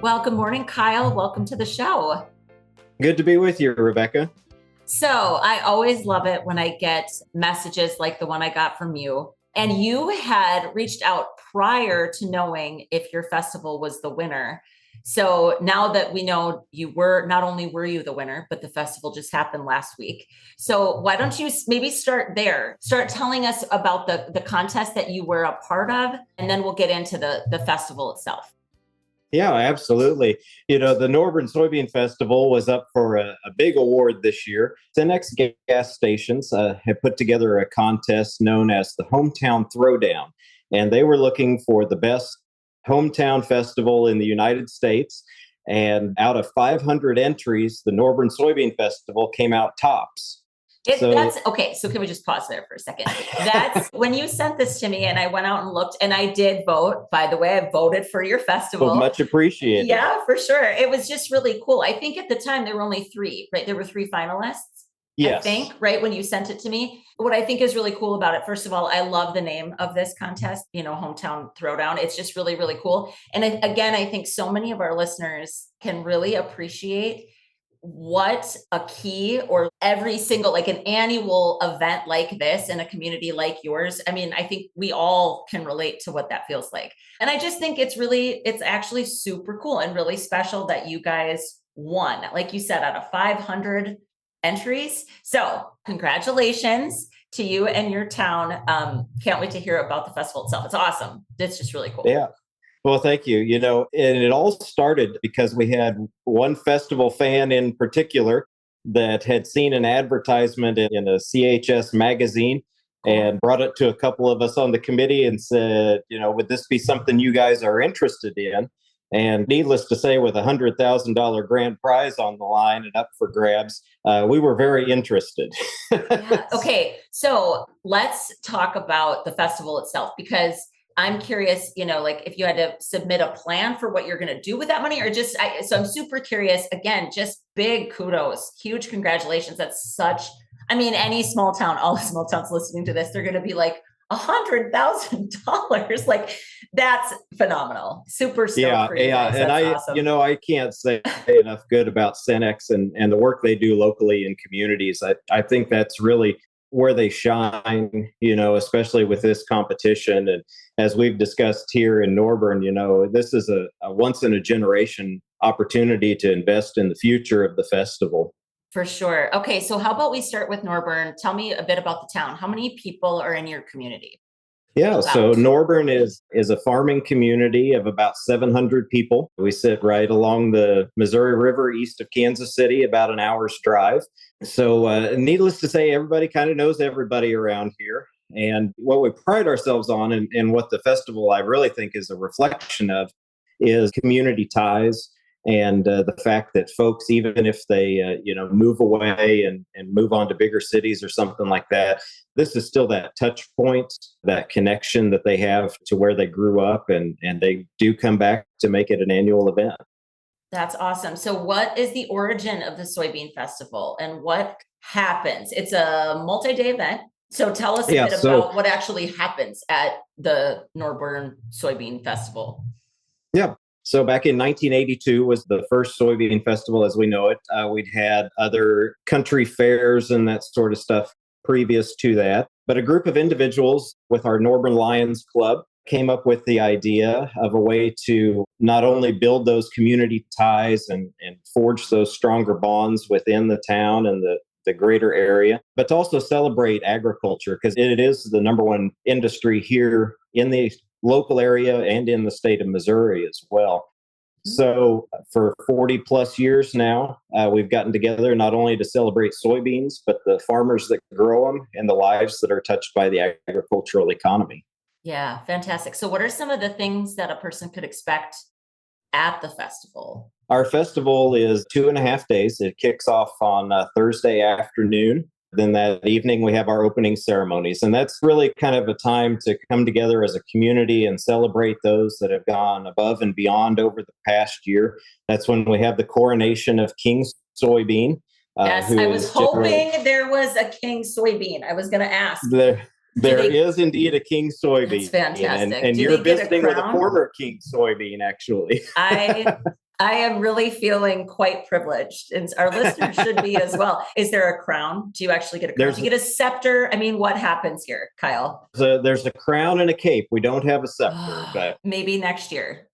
Well, good morning, Kyle. Welcome to the show. Good to be with you, Rebecca. So, I always love it when I get messages like the one I got from you. And you had reached out prior to knowing if your festival was the winner. So now that we know you were, not only were you the winner, but the festival just happened last week. So why don't you maybe start there? Start telling us about the contest that you were a part of, and then we'll get into the festival itself. Yeah, absolutely. The Norburn Soybean Festival was up for a big award this year. Cenex gas stations have put together a contest known as the Hometown Throwdown, and they were looking for the best hometown festival in the United States. And out of 500 entries, the Norburn Soybean Festival came out tops. That's okay. So can we just pause there for a second? That's when you sent this to me and I went out and looked and I did vote. By the way, I voted for your festival. Well, much appreciated. Yeah, for sure. It was just really cool. I think at the time there were only three, right? There were three finalists. Yes. I think, right, when you sent it to me. What I think is really cool about it, first of all, I love the name of this contest, Hometown Throwdown. It's just really, really cool. And again, I think so many of our listeners can really appreciate what a key or every single, like an annual event like this in a community like yours. I mean, I think we all can relate to what that feels like. And I just think it's actually super cool and really special that you guys won, like you said, out of 500 entries. So congratulations to you and your town. Can't wait to hear about the festival itself. It's awesome. It's just really cool. Yeah. Well, thank you. And it all started because we had one festival fan in particular that had seen an advertisement in a CHS magazine and brought it to a couple of us on the committee and said, would this be something you guys are interested in? And needless to say, with $100,000 grand prize on the line and up for grabs, we were very interested. Yeah. Okay. So let's talk about the festival itself, because I'm curious, like if you had to submit a plan for what you're going to do with that money or so I'm super curious. Again, just big kudos, huge congratulations. Any small town, all the small towns listening to this, they're going to be like $100,000. Like that's phenomenal. Super stoked for you guys. And awesome. I can't say enough good about Cenex and the work they do locally in communities. I think that's really where they shine, especially with this competition. And as we've discussed here in Norburn, this is a once in a generation opportunity to invest in the future of the festival. For sure. Okay. So how about we start with Norburn? Tell me a bit about the town. How many people are in your community? Yeah, so Norburn is a farming community of about 700 people. We sit right along the Missouri River east of Kansas City, about an hour's drive. So needless to say, everybody kind of knows everybody around here. And what we pride ourselves on and what the festival I really think is a reflection of is community ties and the fact that folks, even if they, move away and move on to bigger cities or something like that, this is still that touch point, that connection that they have to where they grew up, and they do come back to make it an annual event. That's awesome. So what is the origin of the Soybean Festival and what happens? It's a multi-day event. So tell us a bit about what actually happens at the Norburn Soybean Festival. Yeah. So back in 1982 was the first soybean festival as we know it. We'd had other country fairs and that sort of stuff previous to that. But a group of individuals with our Norburn Lions Club came up with the idea of a way to not only build those community ties and forge those stronger bonds within the town and the greater area, but to also celebrate agriculture, because it is the number one industry here in the local area and in the state of Missouri as well. So for 40 plus years now, we've gotten together not only to celebrate soybeans, but the farmers that grow them and the lives that are touched by the agricultural economy. Yeah, fantastic. So what are some of the things that a person could expect at the festival? Our festival is 2.5 days. It kicks off on Thursday afternoon. Then that evening, we have our opening ceremonies. And that's really kind of a time to come together as a community and celebrate those that have gone above and beyond over the past year. That's when we have the coronation of King Soybean. Yes, I was hoping there was a King Soybean. I was going to ask. There is indeed a King Soybean. That's fantastic. And you're visiting with a former King Soybean, actually. I am really feeling quite privileged, and our listeners should be as well. Is there a crown? Do you actually get a crown? Do you get a scepter? I mean, what happens here, Kyle? There's a crown and a cape. We don't have a scepter, but Maybe next year.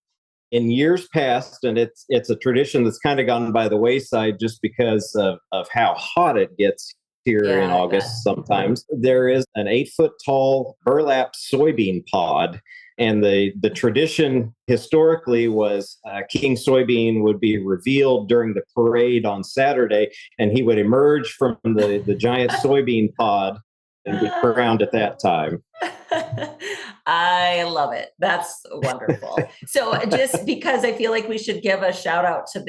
in years past, and it's a tradition that's kind of gone by the wayside just because of how hot it gets here in August sometimes. There is an 8-foot tall burlap soybean pod. And the tradition historically was King Soybean would be revealed during the parade on Saturday, and he would emerge from the giant soybean pod and be crowned at that time. I love it. That's wonderful. So just because I feel like we should give a shout out to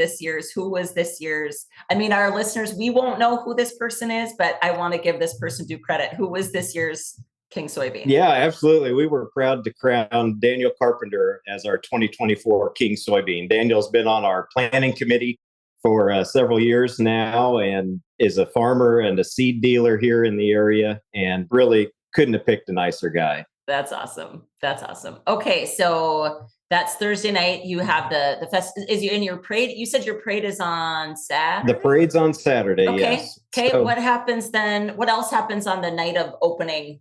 who was this year's, I mean, our listeners, we won't know who this person is, but I want to give this person due credit. Who was this year's King Soybean? Yeah, absolutely. We were proud to crown Daniel Carpenter as our 2024 King Soybean. Daniel's been on our planning committee for several years now and is a farmer and a seed dealer here in the area, and really couldn't have picked a nicer guy. That's awesome. That's awesome. Okay, so that's Thursday night. You have the fest. Is you in your parade? You said your parade is on Saturday. The parade's on Saturday. Okay. Yes. Okay. So, what happens then? What else happens on the night of opening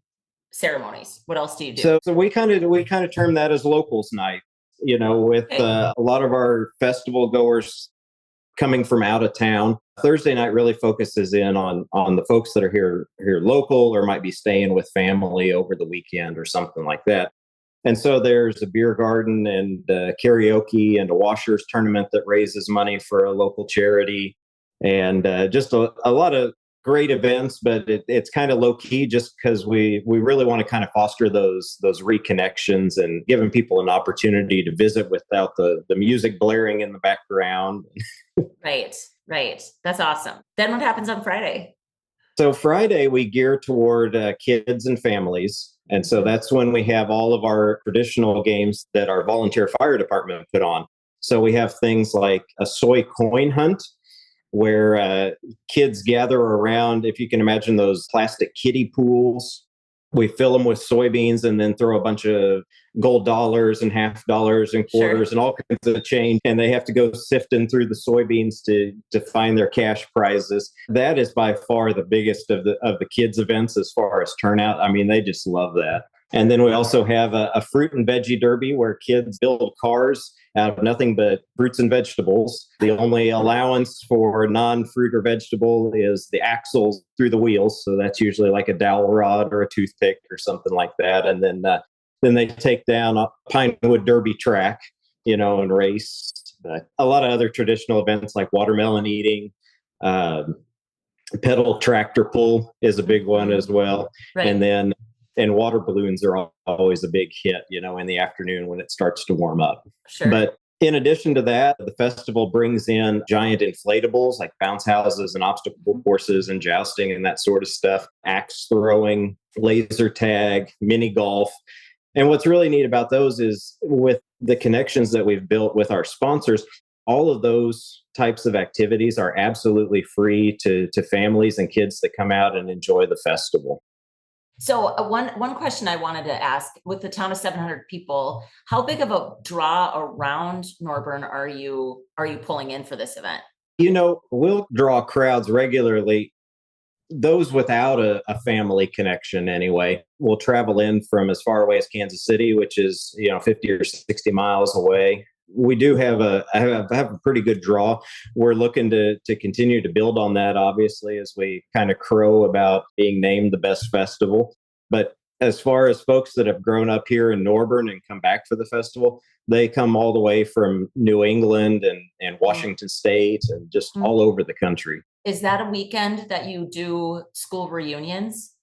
ceremonies? What else do you do? So we kind of term that as locals night. You know, with a lot of our festival goers coming from out of town. Thursday night really focuses in on the folks that are here local or might be staying with family over the weekend or something like that. And so there's a beer garden and karaoke and a washers tournament that raises money for a local charity, and just a lot of great events. But it's kind of low key just because we really want to kind of foster those reconnections and giving people an opportunity to visit without the music blaring in the background. Right. That's awesome. Then what happens on Friday? So Friday, we gear toward kids and families. And so that's when we have all of our traditional games that our volunteer fire department put on. So we have things like a soy coin hunt, where kids gather around, if you can imagine those plastic kiddie pools. We fill them with soybeans and then throw a bunch of gold dollars and half dollars and quarters and all kinds of change. And they have to go sifting through the soybeans to find their cash prizes. That is by far the biggest of the kids' events as far as turnout. I mean, they just love that. And then we also have a fruit and veggie derby where kids build cars out of nothing but fruits and vegetables. The only allowance for non-fruit or vegetable is the axles through the wheels. So that's usually like a dowel rod or a toothpick or something like that. And then they take down a Pinewood Derby track, and race. A lot of other traditional events like watermelon eating, pedal tractor pull is a big one as well. Right. And water balloons are always a big hit, in the afternoon when it starts to warm up. Sure. But in addition to that, the festival brings in giant inflatables like bounce houses and obstacle courses and jousting and that sort of stuff, axe throwing, laser tag, mini golf. And what's really neat about those is with the connections that we've built with our sponsors, all of those types of activities are absolutely free to families and kids that come out and enjoy the festival. So one question I wanted to ask, with the town of 700 people, how big of a draw around Norburn are you pulling in for this event? We'll draw crowds regularly. Those without a family connection anyway will travel in from as far away as Kansas City, which is 50 or 60 miles away. We do have a pretty good draw. We're looking to continue to build on that, obviously, as we kind of crow about being named the best festival. But as far as folks that have grown up here in Norburn and come back for the festival, they come all the way from New England and Washington State and just all over the country. Is that a weekend that you do school reunions,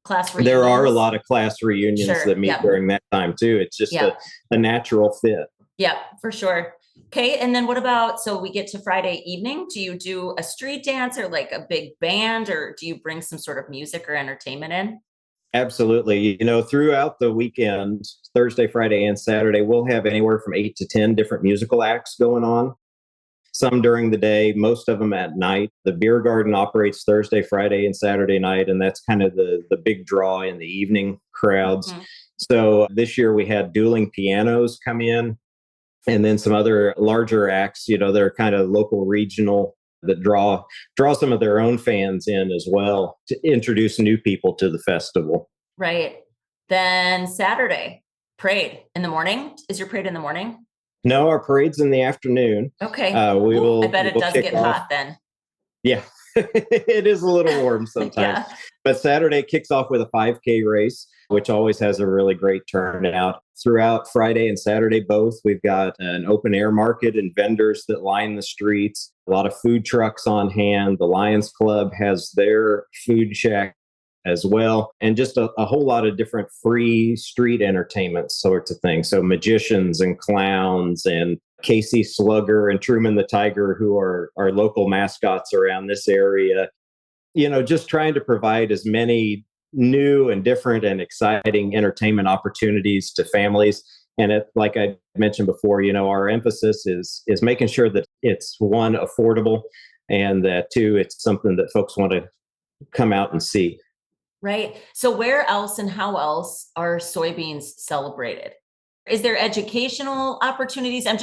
class reunions? There are a lot of class reunions that meet during that time too. It's just a natural fit. Yeah, for sure. Okay. And then what about, so we get to Friday evening. Do you do a street dance or like a big band, or do you bring some sort of music or entertainment in? Absolutely. Throughout the weekend, Thursday, Friday, and Saturday, we'll have anywhere from 8 to 10 different musical acts going on. Some during the day, most of them at night. The beer garden operates Thursday, Friday, and Saturday night, and that's kind of the big draw in the evening crowds. Mm-hmm. So this year we had dueling pianos come in. And then some other larger acts, they're kind of local, regional, that draw some of their own fans in as well to introduce new people to the festival. Right. Then Saturday, parade in the morning. Is your parade in the morning? No, our parade's in the afternoon. Okay. We will. I bet it we'll does kick get off. hot then. Yeah, it is a little warm sometimes. Yeah. But Saturday kicks off with a 5K race, which always has a really great turnout. Throughout Friday and Saturday, both, we've got an open air market and vendors that line the streets, a lot of food trucks on hand. The Lions Club has their food shack as well, and just a whole lot of different free street entertainment sorts of things. So magicians and clowns and Casey Slugger and Truman the Tiger, who are our local mascots around this area. Just trying to provide as many new and different and exciting entertainment opportunities to families. And like I mentioned before, our emphasis is making sure that it's, one, affordable, and that, two, it's something that folks want to come out and see. Right. So where else and how else are soybeans celebrated? Is there educational opportunities? I'm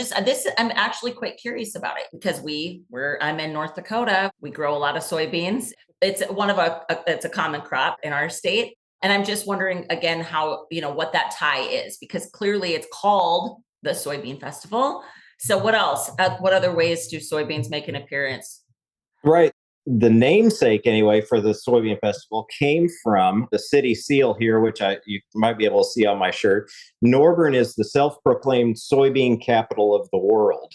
actually quite curious about it because I'm in North Dakota. We grow a lot of soybeans. It's it's a common crop in our state. And I'm just wondering again how, what that tie is, because clearly it's called the Soybean Festival. So what else? What other ways do soybeans make an appearance? Right. The namesake, anyway, for the Soybean Festival came from the city seal here, which you might be able to see on my shirt. Norburn is the self-proclaimed soybean capital of the world.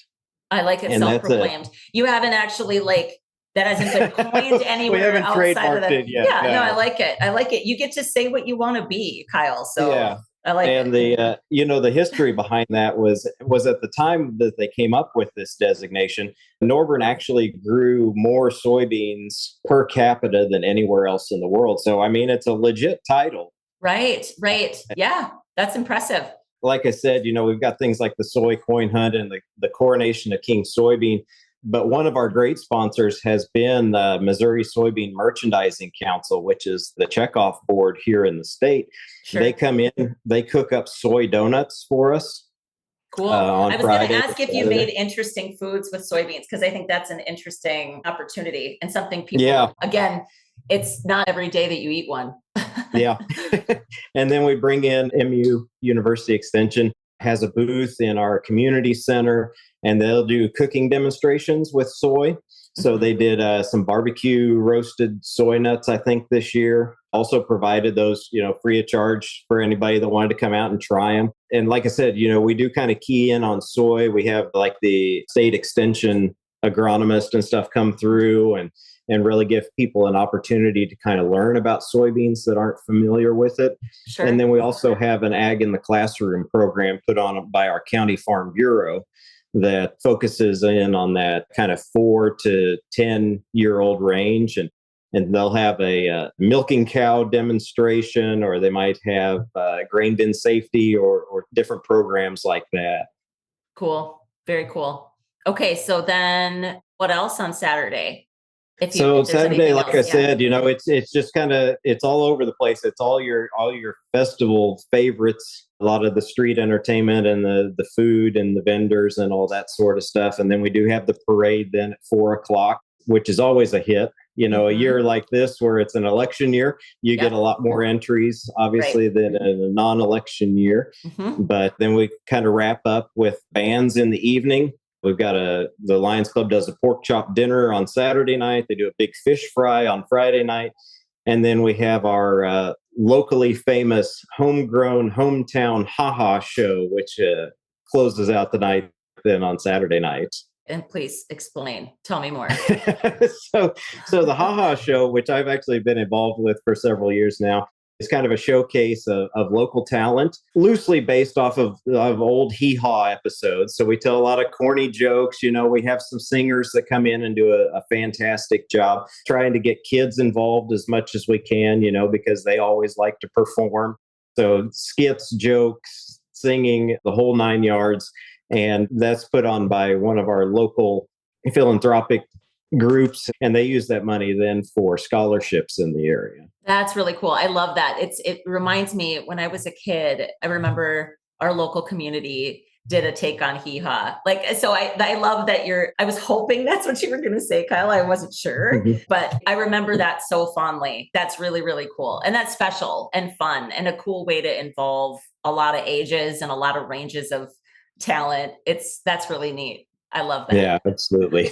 I like it, self-proclaimed. You haven't actually that hasn't been coined anywhere. We haven't outside of it yet. Yeah, no, I like it. I like it. You get to say what you want to be, Kyle. So yeah. I like and it. The history behind that was at the time that they came up with this designation, Norburn actually grew more soybeans per capita than anywhere else in the world. So, it's a legit title. Right. Yeah, that's impressive. Like I said, we've got things like the soy coin hunt and the coronation of King Soybean. But one of our great sponsors has been the Missouri Soybean Merchandising Council, which is the checkoff board here in the state. Sure. They come in, they cook up soy donuts for us. Cool. I was going to ask if you made interesting foods with soybeans, because I think that's an interesting opportunity and something people, again, it's not every day that you eat one. Yeah. And then we bring in MU University Extension, has a booth in our community center, and they'll do cooking demonstrations with soy. So they did some barbecue roasted soy nuts, I think, this year. Also provided those, free of charge for anybody that wanted to come out and try them. And like I said, we do kind of key in on soy. We have like the state extension agronomist and stuff come through and really give people an opportunity to kind of learn about soybeans that aren't familiar with it. Sure. And then we also have an Ag in the Classroom program put on by our County Farm Bureau that focuses in on that kind of 4 to 10-year-old range. And they'll have a milking cow demonstration, or they might have grain bin safety or different programs like that. Cool. Very cool. Okay. So then what else on Saturday? So Saturday, like I said, it's just it's all over the place. It's all your festival favorites, a lot of the street entertainment and the food and the vendors and all that sort of stuff. And then we do have the parade then at 4:00, which is always a hit. A year like this where it's an election year, you get a lot more entries, obviously, than in a non-election year. But then we kind of wrap up with bands in the evening. We've got the Lions Club does a pork chop dinner on Saturday night. They do a big fish fry on Friday night. And then we have our locally famous homegrown hometown ha-ha show, which closes out the night then on Saturday night. And please explain. Tell me more. So the ha-ha show, which I've actually been involved with for several years now, is kind of a showcase of local talent, loosely based off of old hee-haw episodes. So we tell a lot of corny jokes. We have some singers that come in and do a fantastic job trying to get kids involved as much as we can, because they always like to perform. So skits, jokes, singing, the whole 9 yards. And that's put on by one of our local philanthropic groups, and they use that money then for scholarships in the area. That's really cool. I love that. It reminds me when I was a kid, I remember our local community did a take on Hee Haw. Like, so I love that I was hoping that's what you were going to say, Kyle. I wasn't sure, but I remember that so fondly. That's really, really cool. And that's special and fun and a cool way to involve a lot of ages and a lot of ranges of talent. That's really neat. I love that. Yeah, absolutely.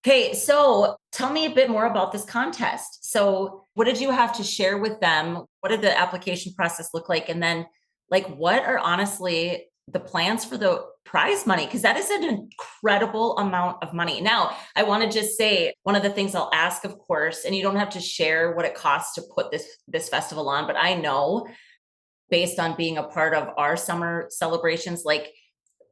Okay, so tell me a bit more about this contest. So, what did you have to share with them? What did the application process look like? And then, like, what are honestly the plans for the prize money? Because that is an incredible amount of money. Now, I want to just say one of the things I'll ask, of course, and you don't have to share what it costs to put this festival on, but I know based on being a part of our summer celebrations, like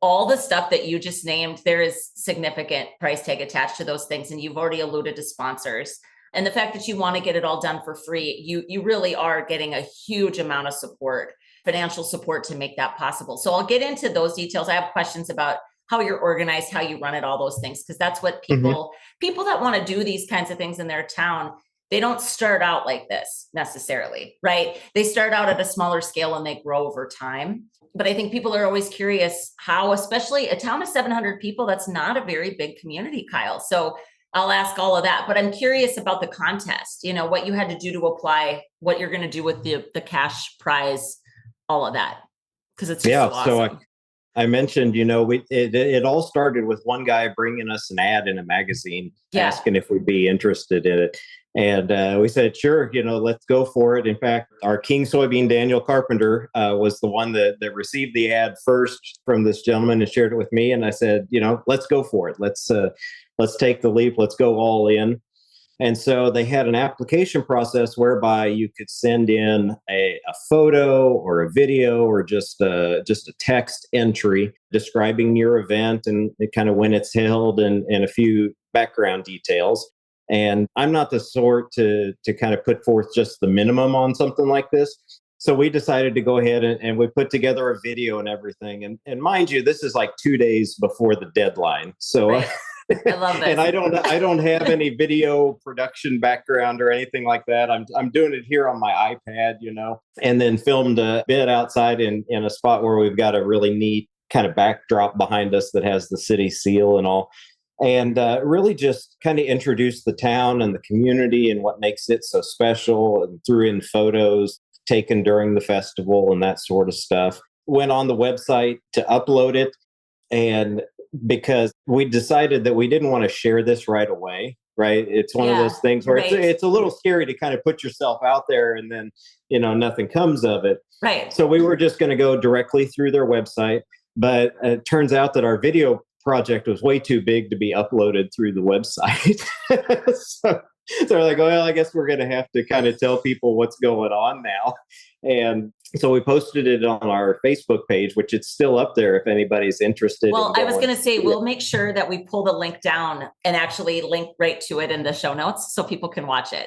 all the stuff that you just named, there is significant price tag attached to those things. And you've already alluded to sponsors. And the fact that you want to get it all done for free, you really are getting a huge amount of support, financial support to make that possible. So I'll get into those details. I have questions about how you're organized, how you run it, all those things, because that's what people that want to do these kinds of things in their town, they don't start out like this necessarily, right? They start out at a smaller scale and they grow over time. But I think people are always curious how, especially a town of 700 people, that's not a very big community, Kyle. So I'll ask all of that, but I'm curious about the contest, what you had to do to apply, what you're going to do with the cash prize, all of that. Because it's just so awesome. So I mentioned, it all started with one guy bringing us an ad in a magazine, asking if we'd be interested in it. And we said, sure, let's go for it. In fact, our king soybean, Daniel Carpenter, was the one that received the ad first from this gentleman and shared it with me. And I said, let's go for it. Let's take the leap. Let's go all in. And so they had an application process whereby you could send in a photo or a video or just a text entry describing your event and kind of when it's held and a few background details. And I'm not the sort to kind of put forth just the minimum on something like this. So we decided to go ahead and we put together a video and everything. And mind you, this is like 2 days before the deadline. So right. I love that. And I don't have any video production background or anything like that. I'm doing it here on my iPad, and then filmed a bit outside in a spot where we've got a really neat kind of backdrop behind us that has the city seal and all. And really just kind of introduced the town and the community and what makes it so special, and threw in photos taken during the festival and that sort of stuff. Went on the website to upload it. And because we decided that we didn't want to share this right away, right? It's one of those things where it's a little scary to kind of put yourself out there and then, nothing comes of it. Right. So we were just going to go directly through their website. But it turns out that our video project was way too big to be uploaded through the website. So they're like, well, I guess we're going to have to kind of tell people what's going on now. And so we posted it on our Facebook page, which it's still up there if anybody's interested. Well, I was going to say, we'll make sure that we pull the link down and actually link right to it in the show notes so people can watch it.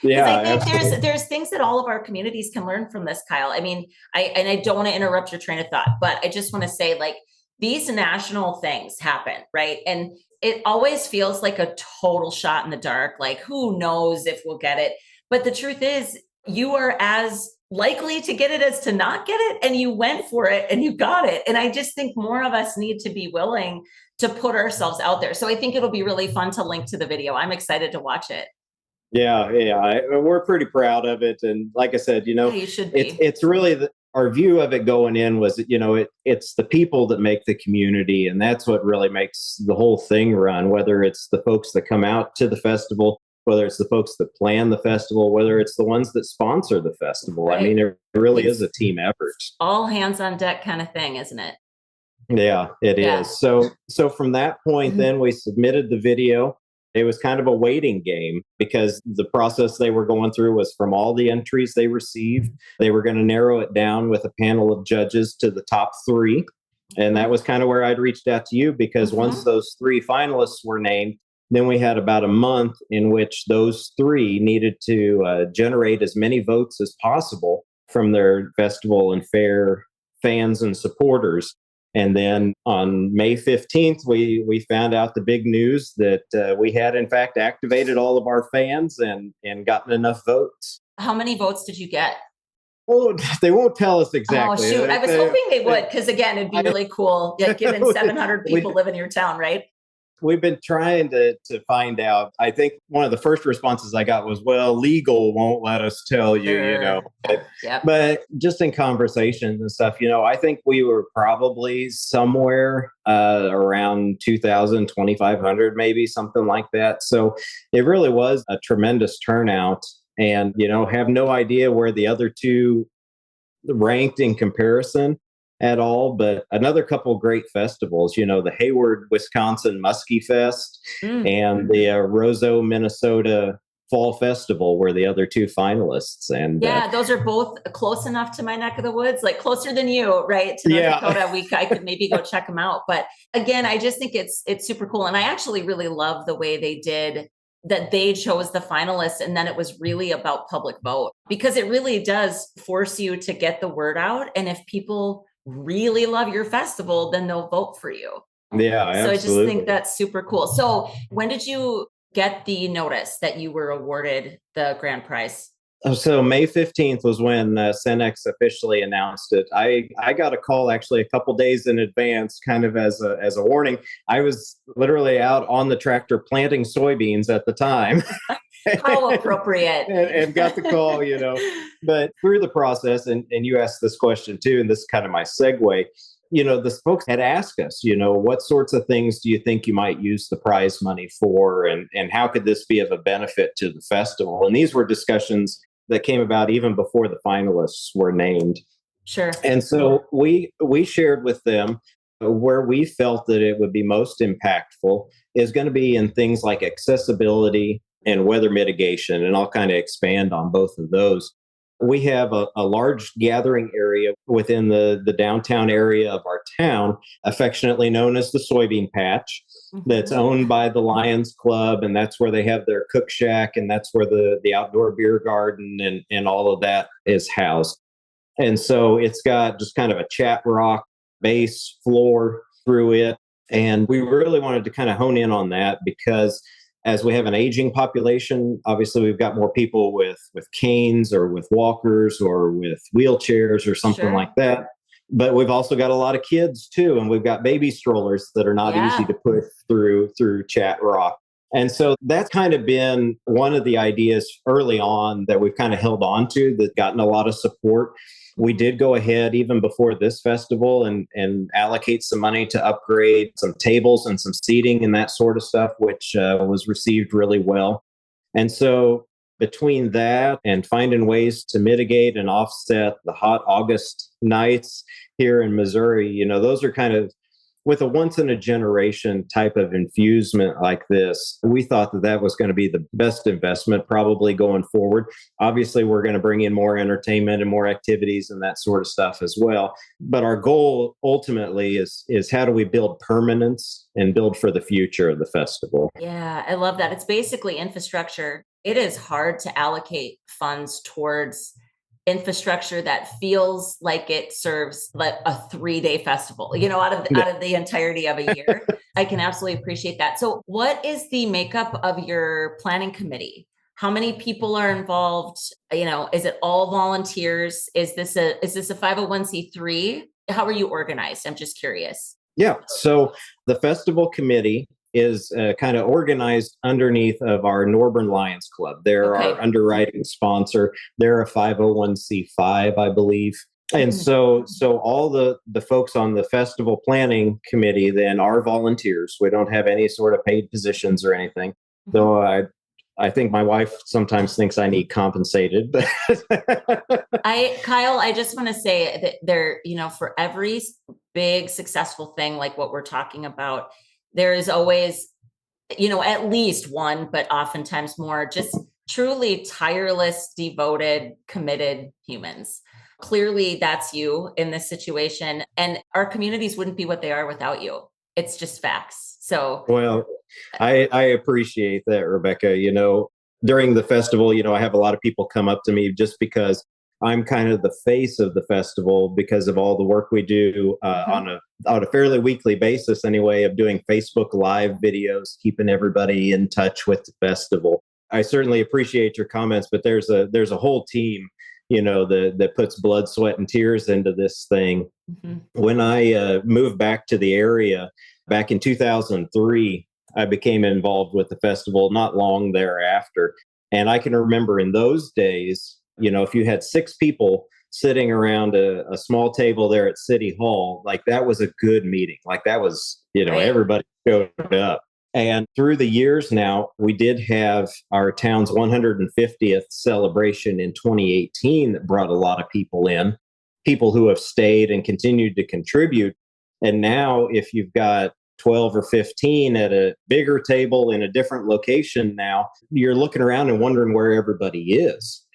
Yeah, I think there's things that all of our communities can learn from this, Kyle. I mean, I don't want to interrupt your train of thought, but I just want to say, like, these national things happen, right? And it always feels like a total shot in the dark. Like, who knows if we'll get it? But the truth is, you are as likely to get it as to not get it. And you went for it and you got it. And I just think more of us need to be willing to put ourselves out there. So I think it'll be really fun to link to the video. I'm excited to watch it. Yeah. We're pretty proud of it. And like I said, you should be. It's really our view of it going in was, it's the people that make the community. And that's what really makes the whole thing run, whether it's the folks that come out to the festival, whether it's the folks that plan the festival, whether it's the ones that sponsor the festival. Right. I mean, it really is a team effort. All hands on deck kind of thing, isn't it? Yeah, it is. So from that point, then we submitted the video. It was kind of a waiting game because the process they were going through was from all the entries they received, they were going to narrow it down with a panel of judges to the top 3. And that was kind of where I'd reached out to you because once those 3 finalists were named, then we had about a month in which those 3 needed to generate as many votes as possible from their festival and fair fans and supporters. And then on May 15th, we found out the big news that we had, in fact, activated all of our fans and gotten enough votes. How many votes did you get? they won't tell us Oh, exactly. shoot. I was hoping they would, because again, it'd be really cool. Yeah, given 700 people live in your town, right? We've been trying to find out. I think one of the first responses I got was, well, legal won't let us tell you, Sure. Yep. But just in conversations and stuff, I think we were probably somewhere around 2,000, 2,500, maybe something like that. So it really was a tremendous turnout. And, have no idea where the other two ranked in comparison at all, but another couple of great festivals, the Hayward, Wisconsin Muskie Fest and the Roseau, Minnesota Fall Festival were the other two finalists. And yeah, those are both close enough to my neck of the woods, like closer than you, right? To North Dakota. I could maybe go check them out. But again, I just think it's super cool. And I actually really love the way they did that. They chose the finalists, and then it was really about public vote, because it really does force you to get the word out. And if people really love your festival, then they'll vote for you. Yeah, so absolutely. I just think that's super cool. So when did you get the notice that you were awarded the grand prize? So May 15th was when Cenex officially announced it. I got a call actually a couple days in advance, kind of as a warning. I was literally out on the tractor planting soybeans at the time. How appropriate. and got the call, But through the process, and you asked this question too, and this is kind of my segue, the folks had asked us, what sorts of things do you think you might use the prize money for? And how could this be of a benefit to the festival? And these were discussions that came about even before the finalists were named. Sure. And so we shared with them where we felt that it would be most impactful is going to be in things like accessibility and weather mitigation. And I'll kind of expand on both of those. We have a large gathering area within the downtown area of our town, affectionately known as the Soybean Patch, that's owned by the Lions Club. And that's where they have their cook shack. And that's where the outdoor beer garden and all of that is housed. And so it's got just kind of a chat rock base floor through it. And we really wanted to kind of hone in on that because as we have an aging population, obviously we've got more people with canes or with walkers or with wheelchairs or something like that. But we've also got a lot of kids too, and we've got baby strollers that are not easy to push through Chat Rock. And so that's kind of been one of the ideas early on that we've kind of held on to that's gotten a lot of support. We did go ahead even before this festival and allocate some money to upgrade some tables and some seating and that sort of stuff, which was received really well. And so between that and finding ways to mitigate and offset the hot August nights here in Missouri, those are kind of with a once in a generation type of infusement like this, we thought that was going to be the best investment probably going forward. Obviously, we're going to bring in more entertainment and more activities and that sort of stuff as well. But our goal ultimately is how do we build permanence and build for the future of the festival? Yeah, I love that. It's basically infrastructure. It is hard to allocate funds towards infrastructure that feels like it serves like a 3-day festival, out of the entirety of a year. I can absolutely appreciate that. So what is the makeup of your planning committee? How many people are involved? Is it all volunteers? Is this a 501c3? How are you organized? I'm just curious. Yeah. So the festival committee is kind of organized underneath of our Norburn Lions Club. They're our underwriting sponsor. They're a 501c5, I believe. And so all the folks on the festival planning committee then are volunteers. We don't have any sort of paid positions or anything. Though I think my wife sometimes thinks I need compensated. Kyle, I just want to say that there, for every big successful thing like what we're talking about, there is always, at least one, but oftentimes more, just truly tireless, devoted, committed humans. Clearly, that's you in this situation. And our communities wouldn't be what they are without you. It's just facts. So, well, I appreciate that, Rebecca. During the festival, I have a lot of people come up to me just because I'm kind of the face of the festival because of all the work we do on a fairly weekly basis anyway, of doing Facebook Live videos, keeping everybody in touch with the festival. I certainly appreciate your comments, but there's a whole team that puts blood, sweat, and tears into this thing. Mhm. When I moved back to the area back in 2003, I became involved with the festival not long thereafter. And I can remember in those days, if you had six people sitting around a small table there at City Hall, like that was a good meeting. Like that was, Right. everybody showed up. And through the years now, we did have our town's 150th celebration in 2018 that brought a lot of people in, people who have stayed and continued to contribute. And now, if you've got 12 or 15 at a bigger table in a different location now, you're looking around and wondering where everybody is.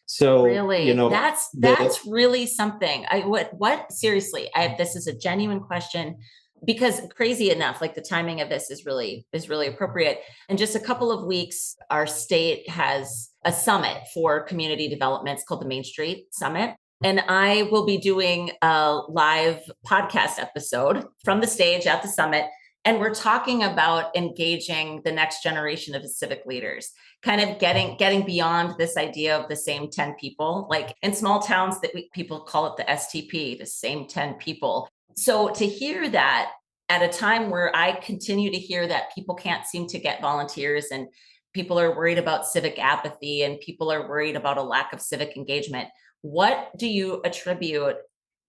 So, Really, the that's really something. What seriously, this is a genuine question because crazy enough, like the timing of this is really appropriate. In just a couple of weeks, our state has a summit for community development. It's called the Main Street Summit. And I will be doing a live podcast episode from the stage at the summit. And we're talking about engaging the next generation of civic leaders, kind of getting beyond this idea of the same 10 people. Like in small towns that people call it the STP, the same 10 people. So to hear that at a time where I continue to hear that people can't seem to get volunteers and people are worried about civic apathy and people are worried about a lack of civic engagement, what do you attribute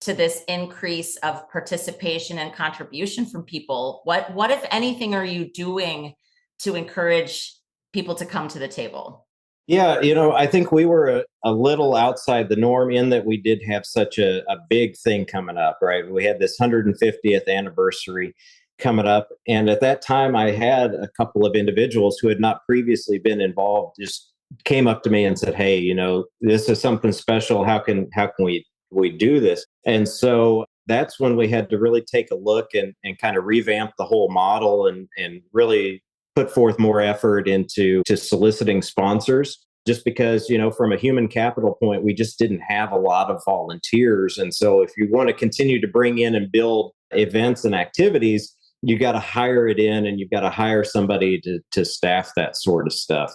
to this increase of participation and contribution from people? What if anything are you doing to encourage people to come to the table? Yeah, I think we were a little outside the norm in that we did have such a big thing coming up, right? We had this 150th anniversary coming up. And at that time, I had a couple of individuals who had not previously been involved just came up to me and said, "Hey, this is something special. How can we do this?" And so that's when we had to really take a look and kind of revamp the whole model and really put forth more effort into soliciting sponsors, just because from a human capital point we just didn't have a lot of volunteers. And so if you want to continue to bring in and build events and activities, you got to hire it in and you've got to hire somebody to staff that sort of stuff.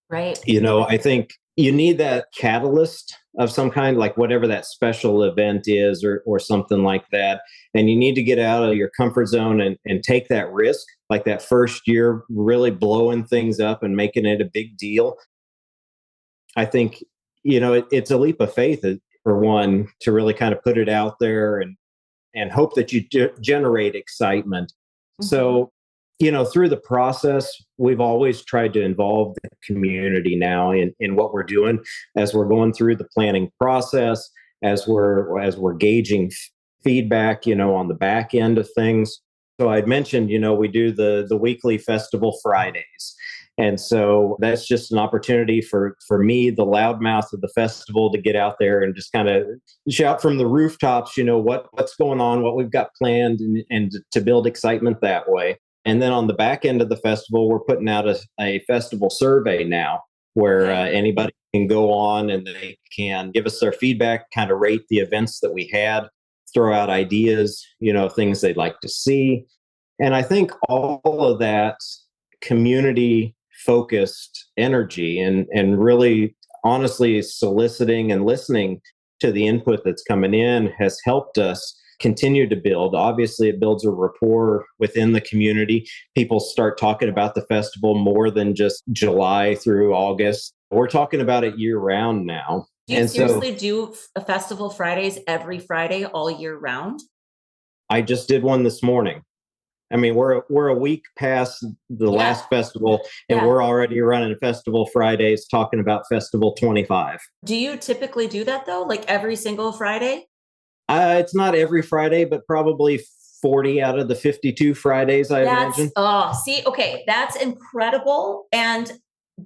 Right. I think you need that catalyst of some kind, like whatever that special event is or something like that. And you need to get out of your comfort zone and take that risk, like that first year, really blowing things up and making it a big deal. I think, it's a leap of faith for one to really kind of put it out there and hope that you generate excitement. Mhm. So, through the process, we've always tried to involve the community now in what we're doing as we're going through the planning process, as we're gauging feedback, on the back end of things. So I'd mentioned, we do the weekly festival Fridays. And so that's just an opportunity for me, the loudmouth of the festival, to get out there and just kind of shout from the rooftops, what's going on, what we've got planned, and to build excitement that way. And then on the back end of the festival, we're putting out a festival survey now where anybody can go on and they can give us their feedback, kind of rate the events that we had, throw out ideas, things they'd like to see. And I think all of that community focused energy and really honestly soliciting and listening to the input that's coming in has helped us continue to build. Obviously, it builds a rapport within the community. People start talking about the festival more than just July through August. We're talking about it year round now. Do you seriously do a festival Fridays every Friday all year round? I just did one this morning. I mean, we're a week past the last festival, and we're already running Festival Fridays, talking about Festival 25. Do you typically do that though? Like every single Friday? It's not every Friday, but probably 40 out of the 52 Fridays, I imagine. See, okay, that's incredible and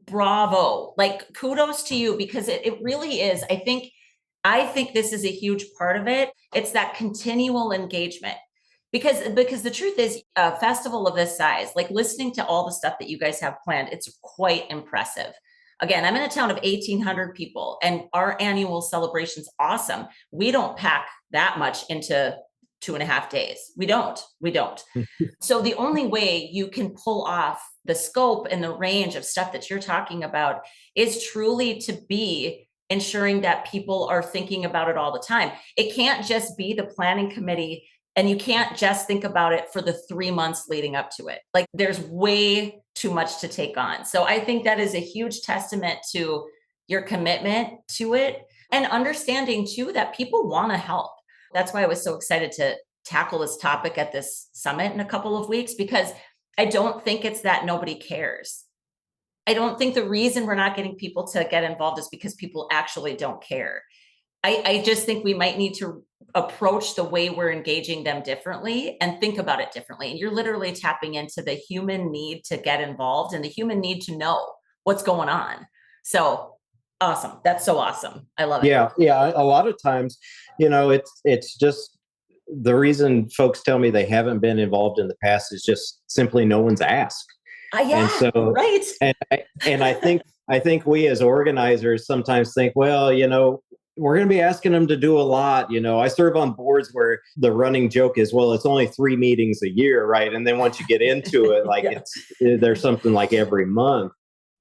bravo. Like kudos to you because it really is. I think this is a huge part of it. It's that continual engagement. Because the truth is, a festival of this size, like listening to all the stuff that you guys have planned, it's quite impressive. Again, I'm in a town of 1,800 people, and our annual celebration's awesome. We don't pack that much into 2.5 days. We don't. So the only way you can pull off the scope and the range of stuff that you're talking about is truly to be ensuring that people are thinking about it all the time. It can't just be the planning committee, and you can't just think about it for the 3 months leading up to it. Like, there's way too much to take on. So I think that is a huge testament to your commitment to it, and understanding too that people want to help. That's why I was so excited to tackle this topic at this summit in a couple of weeks, because I don't think it's that nobody cares. I don't think the reason we're not getting people to get involved is because people actually don't care. I just think we might need to approach the way we're engaging them differently and think about it differently. And you're literally tapping into the human need to get involved and the human need to know what's going on. So awesome. That's so awesome. I love it. Yeah, yeah. A lot of times, it's just the reason folks tell me they haven't been involved in the past is just simply no one's asked. Yeah, and so, right. And I think we as organizers sometimes think, well, we're going to be asking them to do a lot. I serve on boards where the running joke is, well, it's only 3 meetings a year, right? And then once you get into it, like there's something like every month.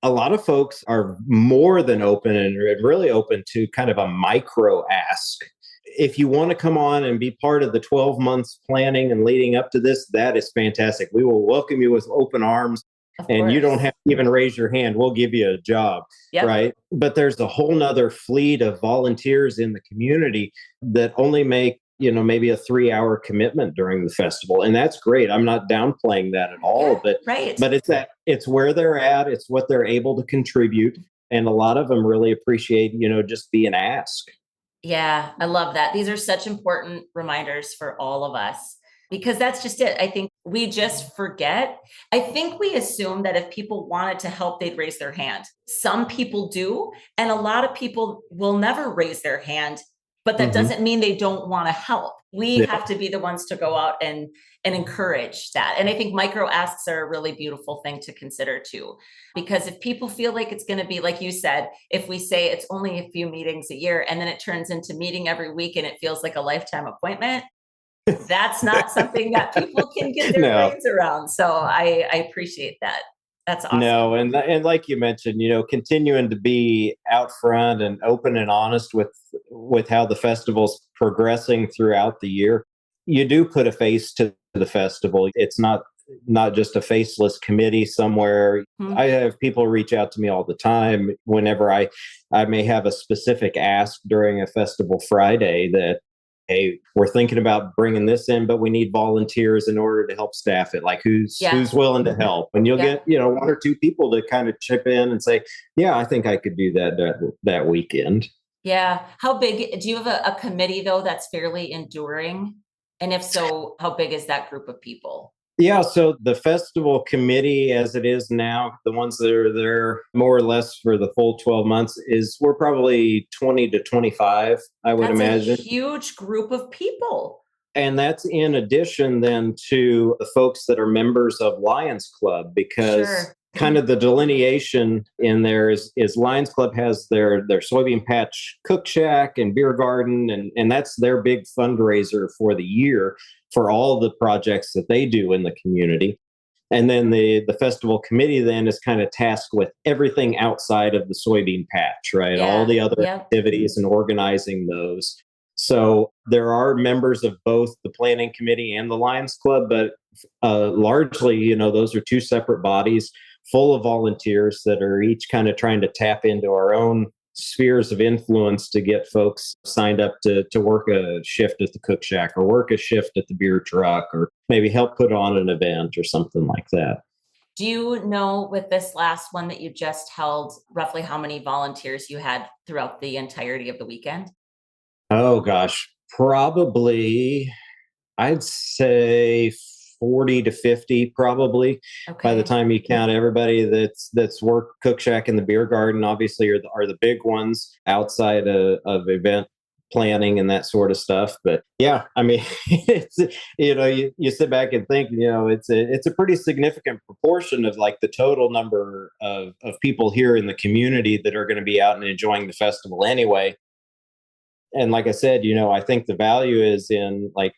A lot of folks are more than open and really open to kind of a micro ask. If you want to come on and be part of the 12 months planning and leading up to this, that is fantastic. We will welcome you with open arms. And you don't have to even raise your hand. We'll give you a job, right? But there's a whole nother fleet of volunteers in the community that only make, maybe a 3-hour commitment during the festival. And that's great. I'm not downplaying that at all, but it's where they're at. It's what they're able to contribute. And a lot of them really appreciate, just being asked. Yeah, I love that. These are such important reminders for all of us, because that's just it. I think we just forget. I think we assume that if people wanted to help, they'd raise their hand. Some people do, and a lot of people will never raise their hand, but that doesn't mean they don't want to help. We have to be the ones to go out and encourage that. And I think micro asks are a really beautiful thing to consider too, because if people feel like it's going to be, like you said, if we say it's only a few meetings a year and then it turns into meeting every week and it feels like a lifetime appointment, that's not something that people can get their brains around. So I appreciate that. That's awesome. No, and like you mentioned, continuing to be out front and open and honest with how the festival's progressing throughout the year. You do put a face to the festival. It's not just a faceless committee somewhere. I have people reach out to me all the time whenever I may have a specific ask during a festival Friday that, hey, we're thinking about bringing this in, but we need volunteers in order to help staff it. Like who's willing to help? And you'll get, 1 or 2 people to kind of chip in and say, yeah, I think I could do that weekend. Yeah. How big, do you have a committee though that's fairly enduring? And if so, how big is that group of people? Yeah, so the festival committee as it is now, the ones that are there more or less for the full 12 months, we're probably 20 to 25, I would imagine. That's a huge group of people. And that's in addition then to the folks that are members of Lions Club, because kind of the delineation in there is Lions Club has their soybean patch cook shack and beer garden, and that's their big fundraiser for the year for all the projects that they do in the community. And then the festival committee then is kind of tasked with everything outside of the soybean patch, right? All the other activities and organizing those. So there are members of both the planning committee and the Lions Club, but largely, those are 2 separate bodies full of volunteers that are each kind of trying to tap into our own spheres of influence to get folks signed up to work a shift at the cook shack or work a shift at the beer truck or maybe help put on an event or something like that. Do you know, with this last one that you just held, roughly how many volunteers you had throughout the entirety of the weekend? Oh gosh, probably I'd say 40 to 50 probably by the time you count everybody that's worked cook shack and the beer garden, obviously are the big ones outside of event planning and that sort of stuff. But yeah, I mean, it's, you sit back and think, it's a pretty significant proportion of like the total number of people here in the community that are going to be out and enjoying the festival anyway. And like I said, I think the value is in like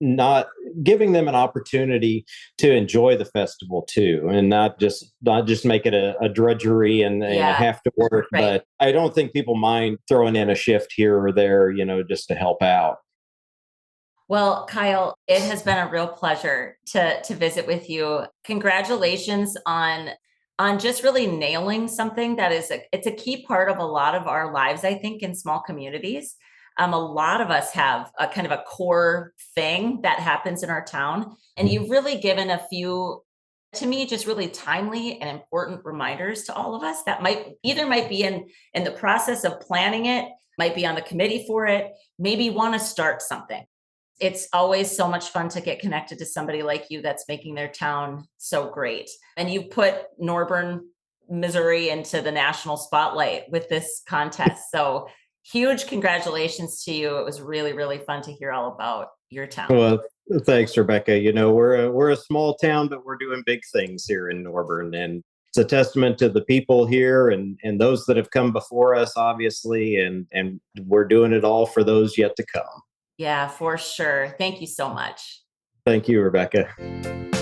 not giving them an opportunity to enjoy the festival too, and not just make it a drudgery and Yeah, have to work. right. But I don't think people mind throwing in a shift here or there, just to help out. Well, Kyle, it has been a real pleasure to visit with you. Congratulations on just really nailing something that it's a key part of a lot of our lives, I think, in small communities. A lot of us have a kind of a core thing that happens in our town, and you've really given a few, to me, just really timely and important reminders to all of us that might be in the process of planning it, might be on the committee for it, maybe want to start something. It's always so much fun to get connected to somebody like you that's making their town so great. And you put Norburn, Missouri into the national spotlight with this contest. So huge congratulations to you. It was really, really fun to hear all about your town. Well, thanks, Rebecca. We're a small town, but we're doing big things here in Norburn, and it's a testament to the people here and those that have come before us, obviously, and we're doing it all for those yet to come. Yeah, for sure. Thank you so much. Thank you, Rebecca.